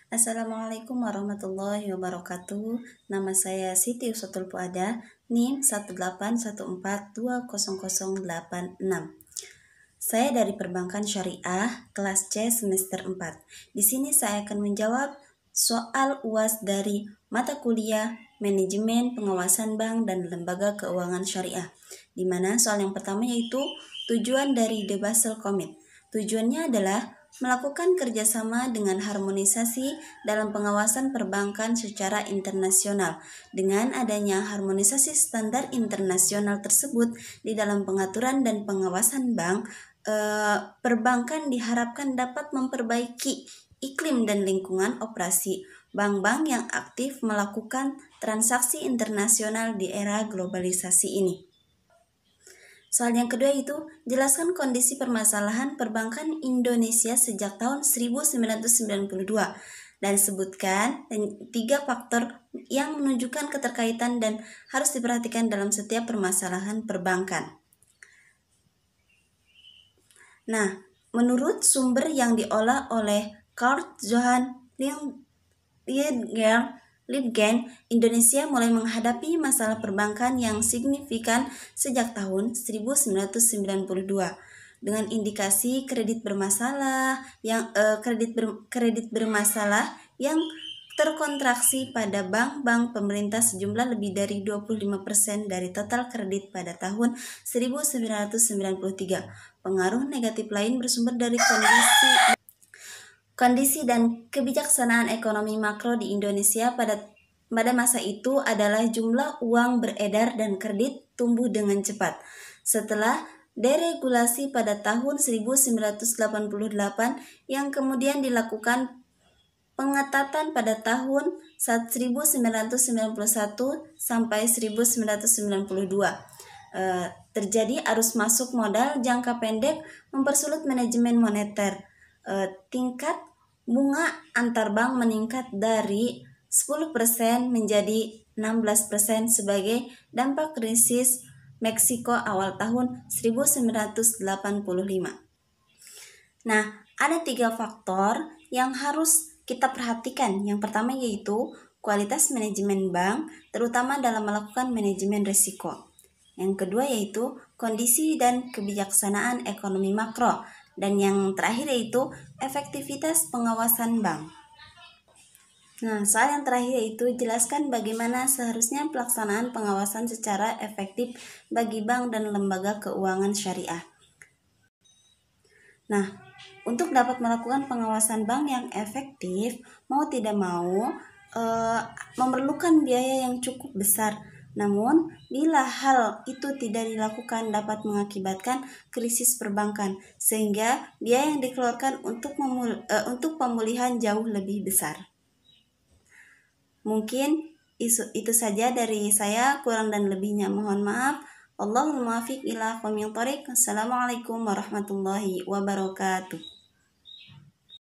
Assalamualaikum warahmatullahi wabarakatuh. Nama saya Siti Usatul Puada, NIM 181420086. Saya dari Perbankan Syariah, kelas C semester 4. Di sini saya akan menjawab soal UAS dari mata kuliah Manajemen Pengawasan Bank dan Lembaga Keuangan Syariah. Di mana soal yang pertama yaitu tujuan dari The Basel Committee. Tujuannya adalah melakukan kerjasama dengan harmonisasi dalam pengawasan perbankan secara internasional. Dengan adanya harmonisasi standar internasional tersebut di dalam pengaturan dan pengawasan bank, perbankan diharapkan dapat memperbaiki iklim dan lingkungan operasi bank-bank yang aktif melakukan transaksi internasional di era globalisasi ini. Soal yang kedua itu, jelaskan kondisi permasalahan perbankan Indonesia sejak tahun 1992 dan sebutkan 3 faktor yang menunjukkan keterkaitan dan harus diperhatikan dalam setiap permasalahan perbankan. Nah, menurut sumber yang diolah oleh Carl Johan Liebgen, Indonesia mulai menghadapi masalah perbankan yang signifikan sejak tahun 1992 dengan indikasi kredit bermasalah yang terkontraksi pada bank-bank pemerintah sejumlah lebih dari 25% dari total kredit pada tahun 1993. Pengaruh negatif lain bersumber dari kondisi dan kebijaksanaan ekonomi makro di Indonesia pada masa itu adalah jumlah uang beredar dan kredit tumbuh dengan cepat. Setelah deregulasi pada tahun 1988 yang kemudian dilakukan pengetatan pada tahun 1991 sampai 1992. Terjadi arus masuk modal jangka pendek mempersulit manajemen moneter. Tingkat bunga antar bank meningkat dari 10% menjadi 16% sebagai dampak krisis Meksiko awal tahun 1985. Nah, ada 3 faktor yang harus kita perhatikan. Yang pertama yaitu kualitas manajemen bank, terutama dalam melakukan manajemen risiko. Yang kedua yaitu kondisi dan kebijaksanaan ekonomi makro. Dan yang terakhir yaitu efektivitas pengawasan bank. Nah, soal yang terakhir yaitu jelaskan bagaimana seharusnya pelaksanaan pengawasan secara efektif bagi bank dan lembaga keuangan syariah. Nah, untuk dapat melakukan pengawasan bank yang efektif, mau tidak mau memerlukan biaya yang cukup besar. Namun, bila hal itu tidak dilakukan dapat mengakibatkan krisis perbankan, sehingga biaya yang dikeluarkan untuk pemulihan jauh lebih besar. Mungkin itu saja dari saya, kurang dan lebihnya mohon maaf. Allahumma muwaffiq ila aqwamit thoriq. Assalamualaikum warahmatullahi wabarakatuh.